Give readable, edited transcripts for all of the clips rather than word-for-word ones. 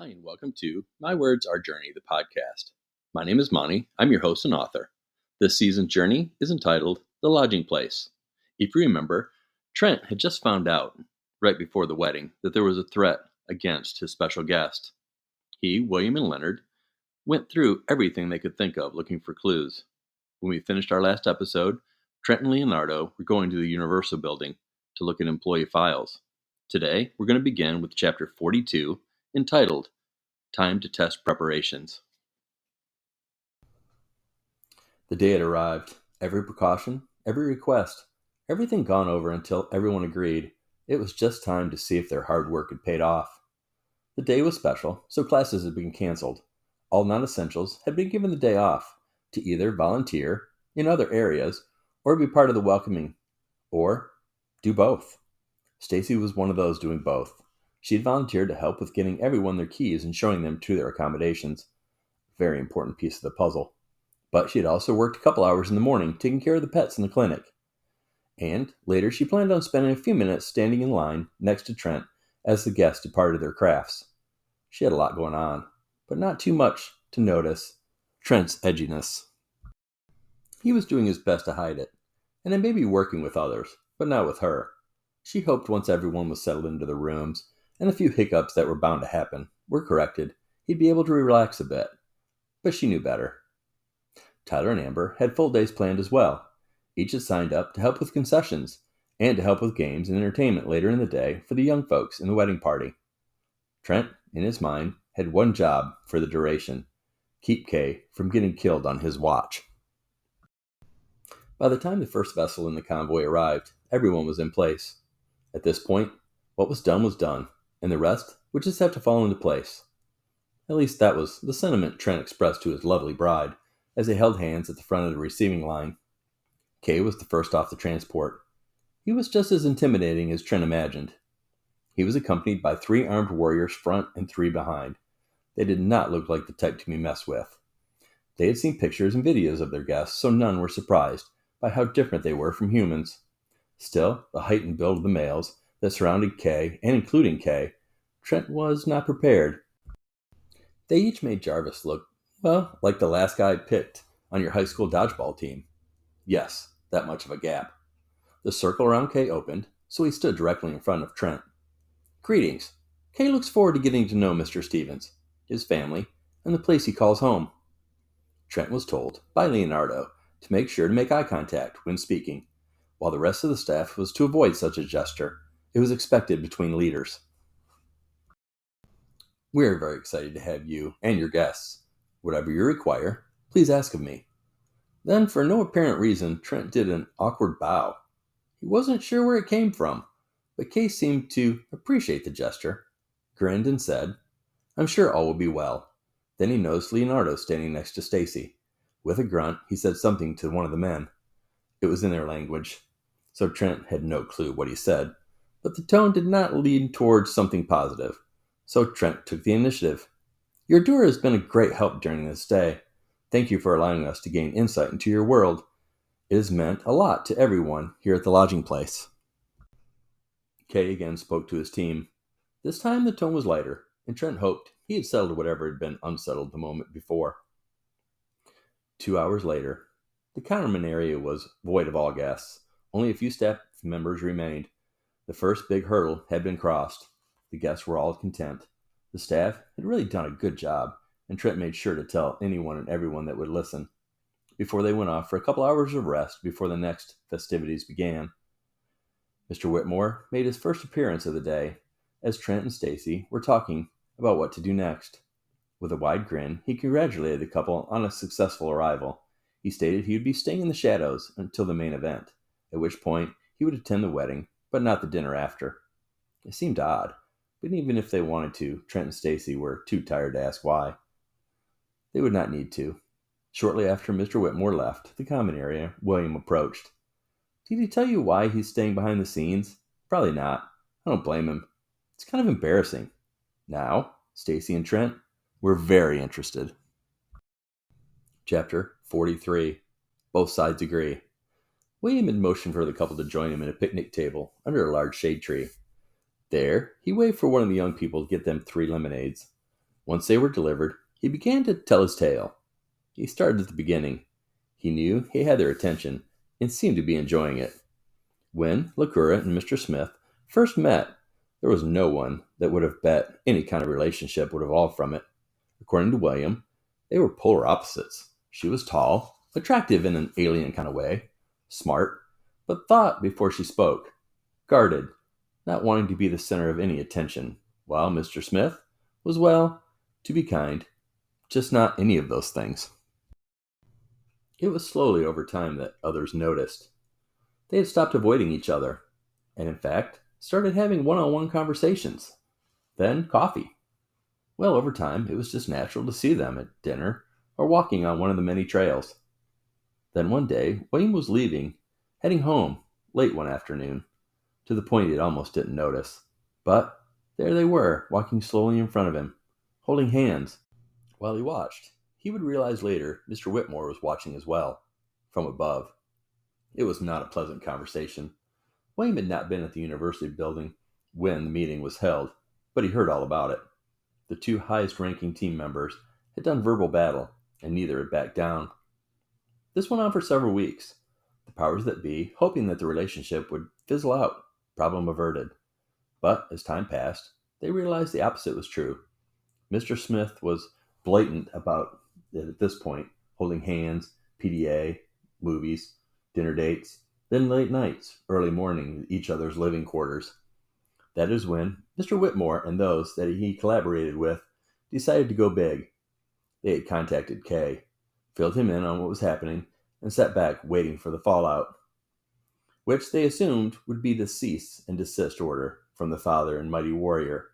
Hi, and welcome to My Words, Our Journey, the podcast. My name is Monty. I'm your host and author. This season's journey is entitled The Lodging Place. If you remember, Trent had just found out, right before the wedding, that there was a threat against his special guest. He, William, and Leonard went through everything they could think of looking for clues. When we finished our last episode, Trent and Leonardo were going to the Universal building to look at employee files. Today, we're going to begin with Chapter 42, entitled Time to Test Preparations. The day had arrived. Every precaution, every request, everything gone over until everyone agreed it was just time to see if their hard work had paid off. The day was special, so classes had been canceled. All non-essentials had been given the day off to either volunteer in other areas or be part of the welcoming, or do both. Stacy was one of those doing both. She had volunteered to help with getting everyone their keys and showing them to their accommodations. A very important piece of the puzzle. But she had also worked a couple hours in the morning taking care of the pets in the clinic. And later she planned on spending a few minutes standing in line next to Trent as the guests departed their crafts. She had a lot going on, but not too much to notice Trent's edginess. He was doing his best to hide it, and then maybe working with others, but not with her. She hoped once everyone was settled into their rooms, and the few hiccups that were bound to happen were corrected, he'd be able to relax a bit. But she knew better. Tyler and Amber had full days planned as well. Each had signed up to help with concessions, and to help with games and entertainment later in the day for the young folks in the wedding party. Trent, in his mind, had one job for the duration: keep Kay from getting killed on his watch. By the time the first vessel in the convoy arrived, everyone was in place. At this point, what was done, and the rest would just have to fall into place. At least that was the sentiment Trent expressed to his lovely bride as they held hands at the front of the receiving line. Kay was the first off the transport. He was just as intimidating as Trent imagined. He was accompanied by 3 armed warriors front and 3 behind. They did not look like the type to be messed with. They had seen pictures and videos of their guests, so none were surprised by how different they were from humans. Still, the height and build of the males that surrounded Kay, and including Kay, Trent was not prepared. They each made Jarvis look, well, like the last guy picked on your high school dodgeball team. Yes, that much of a gap. The circle around Kay opened, so he stood directly in front of Trent. Greetings. Kay looks forward to getting to know Mr. Stevens, his family, and the place he calls home. Trent was told by Leonardo to make sure to make eye contact when speaking, while the rest of the staff was to avoid such a gesture. It was expected between leaders. We are very excited to have you and your guests. Whatever you require, please ask of me. Then, for no apparent reason, Trent did an awkward bow. He wasn't sure where it came from, but Kay seemed to appreciate the gesture, grinned and said, "I'm sure all will be well." Then he noticed Leonardo standing next to Stacy. With a grunt, he said something to one of the men. It was in their language, so Trent had no clue what he said, but the tone did not lead towards something positive, so Trent took the initiative. "Your tour has been a great help during this day. Thank you for allowing us to gain insight into your world. It has meant a lot to everyone here at the lodging place." Kay again spoke to his team. This time the tone was lighter, and Trent hoped he had settled whatever had been unsettled the moment before. 2 hours later, the counterman area was void of all guests. Only a few staff members remained. The first big hurdle had been crossed. The guests were all content. The staff had really done a good job, and Trent made sure to tell anyone and everyone that would listen, before they went off for a couple hours of rest before the next festivities began. Mr. Whitmore made his first appearance of the day, as Trent and Stacy were talking about what to do next. With a wide grin, he congratulated the couple on a successful arrival. He stated he would be staying in the shadows until the main event, at which point he would attend the wedding, but not the dinner after. It seemed odd, but even if they wanted to, Trent and Stacy were too tired to ask why. They would not need to. Shortly after Mr. Whitmore left the common area, William approached. "Did he tell you why he's staying behind the scenes?" "Probably not. I don't blame him. It's kind of embarrassing." Now, Stacy and Trent were very interested. Chapter 43. Both sides agree. William had motioned for the couple to join him at a picnic table under a large shade tree. There, he waved for one of the young people to get them 3 lemonades. Once they were delivered, he began to tell his tale. He started at the beginning. He knew he had their attention and seemed to be enjoying it. When Lakura and Mr. Smith first met, there was no one that would have bet any kind of relationship would evolve from it. According to William, they were polar opposites. She was tall, attractive in an alien kind of way, smart, but thought before she spoke, guarded, not wanting to be the center of any attention, while Mr. Smith was, well, to be kind, just not any of those things. It was slowly over time that others noticed. They had stopped avoiding each other, and in fact, started having one-on-one conversations. Then coffee. Well, over time, it was just natural to see them at dinner or walking on one of the many trails. Then one day, William was leaving, heading home, late one afternoon, to the point he almost didn't notice. But there they were, walking slowly in front of him, holding hands. While he watched, he would realize later Mr. Whitmore was watching as well, from above. It was not a pleasant conversation. William had not been at the university building when the meeting was held, but he heard all about it. The two highest-ranking team members had done verbal battle, and neither had backed down. This went on for several weeks, the powers that be hoping that the relationship would fizzle out, problem averted. But as time passed, they realized the opposite was true. Mr. Smith was blatant about it at this point, holding hands, PDA, movies, dinner dates, then late nights, early morning at each other's living quarters. That is when Mr. Whitmore and those that he collaborated with decided to go big. They had contacted Kay, filled him in on what was happening, and sat back waiting for the fallout, which they assumed would be the cease and desist order from the father and mighty warrior.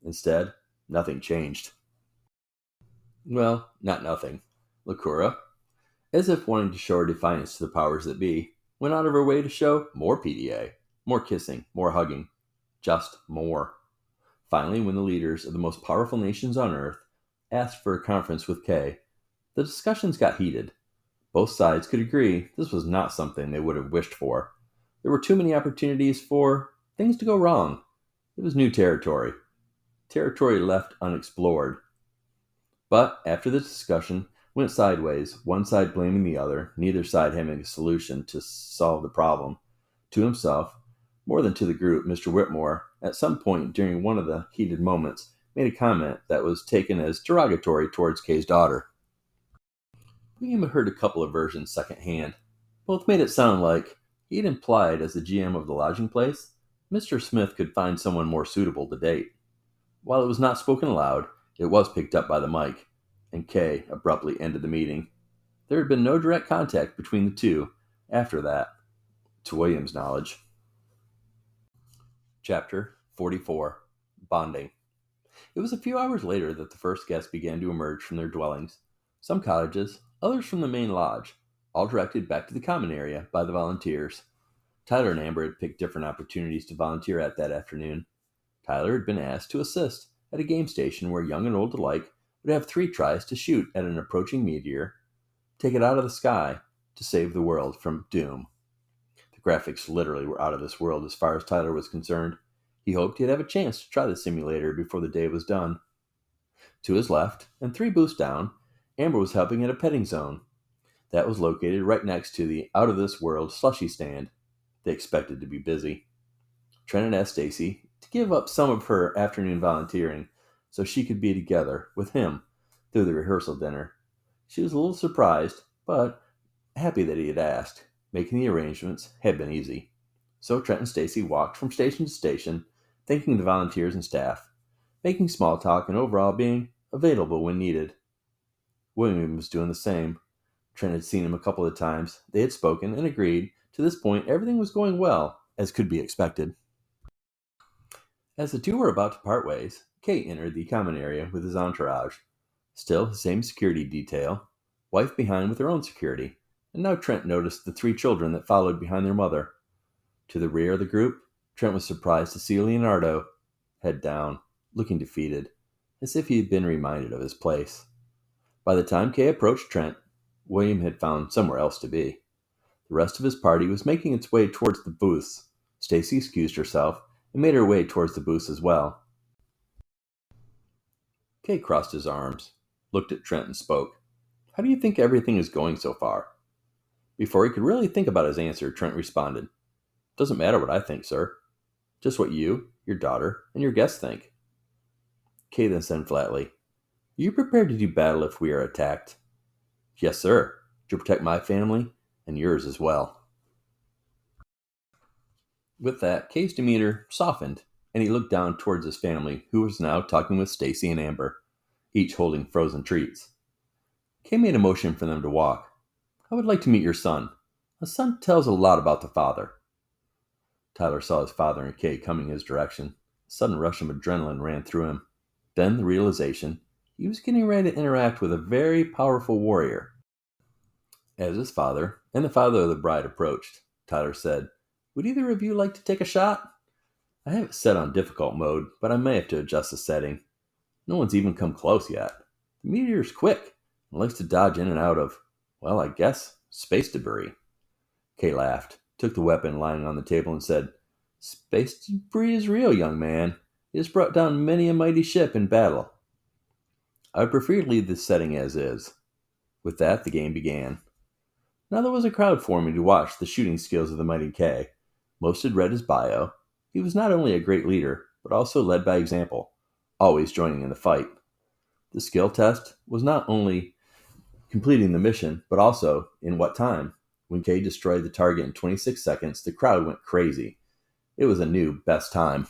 Instead, nothing changed. Well, not nothing. Lakura, as if wanting to show her defiance to the powers that be, went out of her way to show more PDA, more kissing, more hugging. Just more. Finally, when the leaders of the most powerful nations on Earth asked for a conference with Kay, the discussions got heated. Both sides could agree this was not something they would have wished for. There were too many opportunities for things to go wrong. It was new territory. Territory left unexplored. But after the discussion went sideways, one side blaming the other, neither side having a solution to solve the problem, to himself, more than to the group, Mr. Whitmore, at some point during one of the heated moments, made a comment that was taken as derogatory towards Kay's daughter. William had heard a couple of versions secondhand. Both made it sound like he'd implied, as the GM of the lodging place, Mr. Smith could find someone more suitable to date. While it was not spoken aloud, it was picked up by the mic, and Kay abruptly ended the meeting. There had been no direct contact between the two after that, to William's knowledge. Chapter 44. Bonding. It was a few hours later that the first guests began to emerge from their dwellings. Some cottages, others from the main lodge, all directed back to the common area by the volunteers. Tyler and Amber had picked different opportunities to volunteer at that afternoon. Tyler had been asked to assist at a game station where young and old alike would have 3 tries to shoot at an approaching meteor, take it out of the sky to save the world from doom. The graphics literally were out of this world as far as Tyler was concerned. He hoped he'd have a chance to try the simulator before the day was done. To his left, and 3 booths down, Amber was helping at a petting zone. That was located right next to the out-of-this-world slushy stand. They expected to be busy. Trent had asked Stacy to give up some of her afternoon volunteering so she could be together with him through the rehearsal dinner. She was a little surprised, but happy that he had asked. Making the arrangements had been easy. So Trent and Stacy walked from station to station, thanking the volunteers and staff, making small talk and overall being available when needed. William was doing the same. Trent had seen him a couple of times. They had spoken and agreed. To this point, everything was going well, as could be expected. As the two were about to part ways, Kate entered the common area with his entourage. Still the same security detail, wife behind with her own security, and now Trent noticed the 3 children that followed behind their mother. To the rear of the group, Trent was surprised to see Leonardo, head down, looking defeated, as if he had been reminded of his place. By the time Kay approached Trent, William had found somewhere else to be. The rest of his party was making its way towards the booths. Stacy excused herself and made her way towards the booths as well. Kay crossed his arms, looked at Trent, and spoke. How do you think everything is going so far? Before he could really think about his answer, Trent responded, Doesn't matter what I think, sir. Just what you, your daughter, and your guests think. Kay then said flatly, Are you prepared to do battle if we are attacked? Yes, sir, to protect my family and yours as well. With that, Kay's demeanor softened, and he looked down towards his family, who was now talking with Stacy and Amber, each holding frozen treats. Kay made a motion for them to walk. I would like to meet your son. A son tells a lot about the father. Tyler saw his father and Kay coming his direction. A sudden rush of adrenaline ran through him. Then the realization he was getting ready to interact with a very powerful warrior. As his father and the father of the bride approached, Tyler said, Would either of you like to take a shot? I have it set on difficult mode, but I may have to adjust the setting. No one's even come close yet. The meteor's quick and likes to dodge in and out of, well, I guess, space debris. Kay laughed, took the weapon lying on the table and said, Space debris is real, young man. It has brought down many a mighty ship in battle. I would prefer to leave this setting as is. With that, the game began. Now there was a crowd forming to watch the shooting skills of the mighty Kay. Most had read his bio. He was not only a great leader, but also led by example, always joining in the fight. The skill test was not only completing the mission, but also in what time. When Kay destroyed the target in 26 seconds, the crowd went crazy. It was a new best time.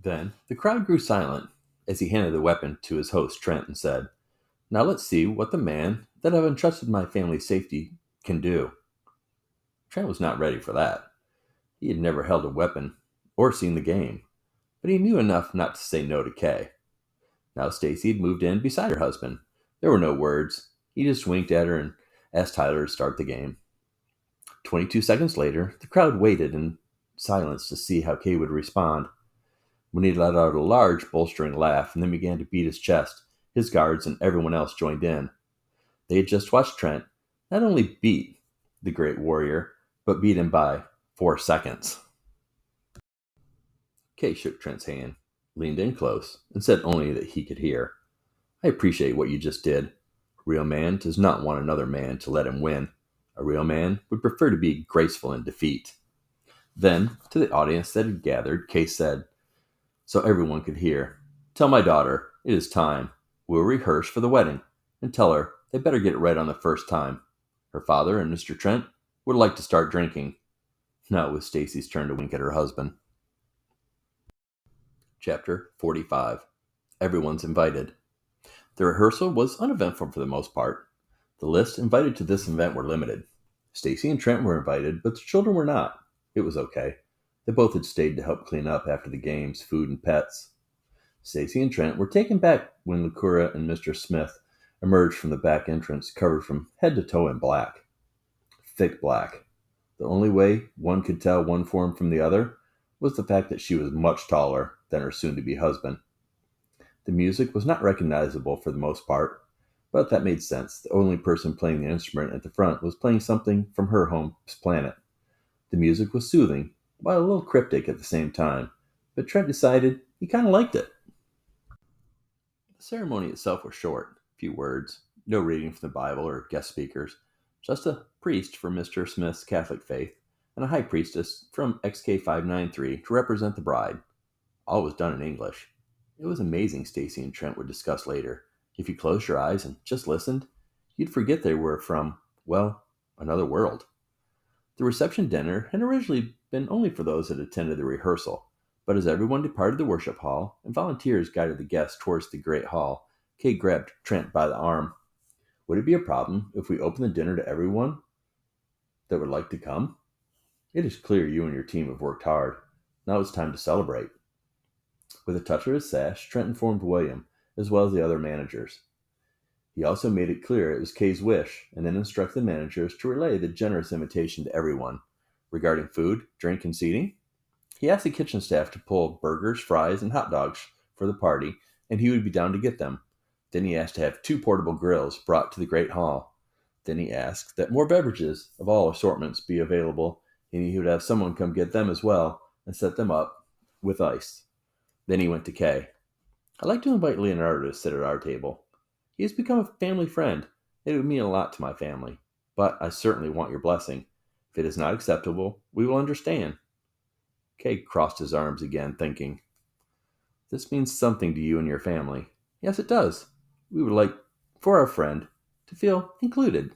Then the crowd grew silent as he handed the weapon to his host, Trent, and said, Now let's see what the man that I've entrusted my family's safety can do. Trent was not ready for that. He had never held a weapon or seen the game, but he knew enough not to say no to Kay. Now Stacy had moved in beside her husband. There were no words. He just winked at her and asked Tyler to start the game. 22 seconds later, the crowd waited in silence to see how Kay would respond. When he let out a large, bolstering laugh and then began to beat his chest, his guards and everyone else joined in. They had just watched Trent not only beat the great warrior, but beat him by 4 seconds. Kay shook Trent's hand, leaned in close, and said only that he could hear, I appreciate what you just did. A real man does not want another man to let him win. A real man would prefer to be graceful in defeat. Then, to the audience that had gathered, Kay said, so everyone could hear, Tell my daughter, it is time. We'll rehearse for the wedding, and tell her they better get it right on the first time. Her father and Mr. Trent would like to start drinking. Now it was Stacy's turn to wink at her husband. Chapter 45. Everyone's invited. The rehearsal was uneventful for the most part. The list invited to this event were limited. Stacy and Trent were invited, but the children were not. It was okay. They both had stayed to help clean up after the games, food, and pets. Stacy and Trent were taken back when Lakura and Mr. Smith emerged from the back entrance covered from head to toe in black. Thick black. The only way one could tell one form from the other was the fact that she was much taller than her soon-to-be husband. The music was not recognizable for the most part, but that made sense. The only person playing the instrument at the front was playing something from her home planet. The music was soothing, while a little cryptic at the same time, but Trent decided he kind of liked it. The ceremony itself was short, few words, no reading from the Bible or guest speakers, just a priest from Mr. Smith's Catholic faith and a high priestess from XK593 to represent the bride. All was done in English. It was amazing, Stacy and Trent would discuss later. If you closed your eyes and just listened, you'd forget they were from, well, another world. The reception dinner had originally been only for those that attended the rehearsal, but as everyone departed the worship hall and volunteers guided the guests towards the great hall, Kay grabbed Trent by the arm. Would it be a problem if we opened the dinner to everyone that would like to come? It is clear you and your team have worked hard. Now it's time to celebrate. With a touch of his sash, Trent informed William, as well as the other managers. He also made it clear it was Kay's wish, and then instructed the managers to relay the generous invitation to everyone. Regarding food, drink, and seating, he asked the kitchen staff to pull burgers, fries, and hot dogs for the party, and he would be down to get them. Then he asked to have 2 portable grills brought to the great hall. Then he asked that more beverages of all assortments be available, and he would have someone come get them as well and set them up with ice. Then he went to Kay. I'd like to invite Leonardo to sit at our table. He has become a family friend. It would mean a lot to my family. But I certainly want your blessing. If it is not acceptable, we will understand. Kay crossed his arms again, thinking, this means something to you and your family. Yes, it does. We would like for our friend to feel included.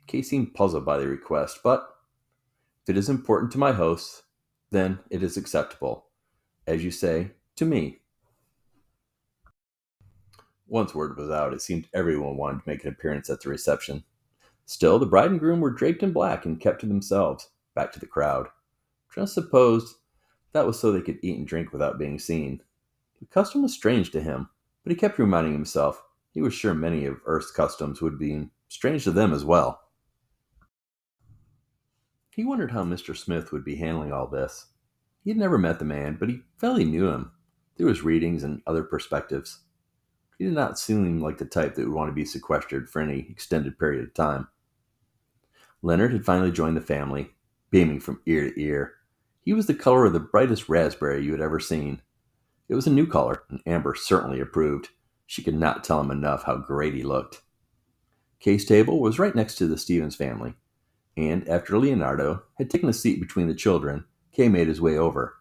Kay seemed puzzled by the request, but if it is important to my hosts, then it is acceptable. As you say, to me. Once word was out, it seemed everyone wanted to make an appearance at the reception. Still, the bride and groom were draped in black and kept to themselves, back to the crowd. Trent supposed that was so they could eat and drink without being seen. The custom was strange to him, but he kept reminding himself he was sure many of Earth's customs would be strange to them as well. He wondered how Mr. Smith would be handling all this. He had never met the man, but he felt he knew him through his readings and other perspectives. He did not seem like the type that would want to be sequestered for any extended period of time. Leonard had finally joined the family, beaming from ear to ear. He was the color of the brightest raspberry you had ever seen. It was a new color, and Amber certainly approved. She could not tell him enough how great he looked. Kay's table was right next to the Stevens family, and after Leonardo had taken a seat between the children, Kay made his way over.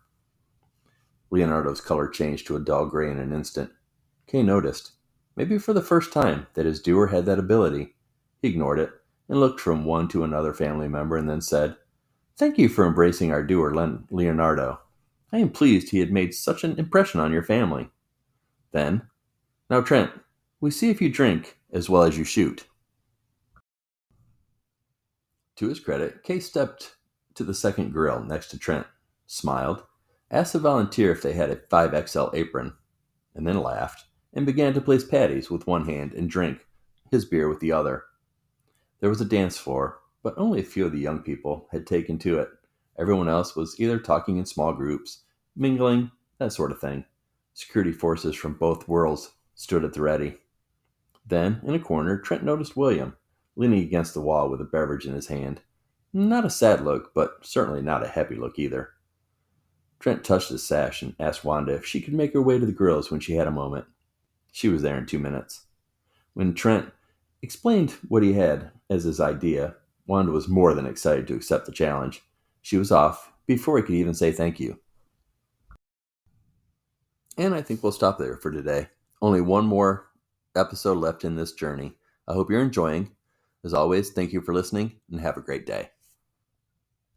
Leonardo's color changed to a dull gray in an instant. Kay noticed, maybe for the first time, that his doer had that ability. He ignored it and looked from one to another family member and then said, thank you for embracing our doer, Leonardo. I am pleased he had made such an impression on your family. Then, now Trent, we see if you drink as well as you shoot. To his credit, Kay stepped to the second grill next to Trent, smiled, asked the volunteer if they had a 5XL apron, and then laughed and began to place patties with one hand and drink his beer with the other. There was a dance floor, but only a few of the young people had taken to it. Everyone else was either talking in small groups, mingling, that sort of thing. Security forces from both worlds stood at the ready. Then, in a corner, Trent noticed William, leaning against the wall with a beverage in his hand. Not a sad look, but certainly not a happy look either. Trent touched his sash and asked Wanda if she could make her way to the grills when she had a moment. She was there in 2 minutes. When Trent explained what he had as his idea, Wanda was more than excited to accept the challenge. She was off before he could even say thank you. And I think we'll stop there for today. Only one more episode left in this journey. I hope you're enjoying. As always, thank you for listening and have a great day.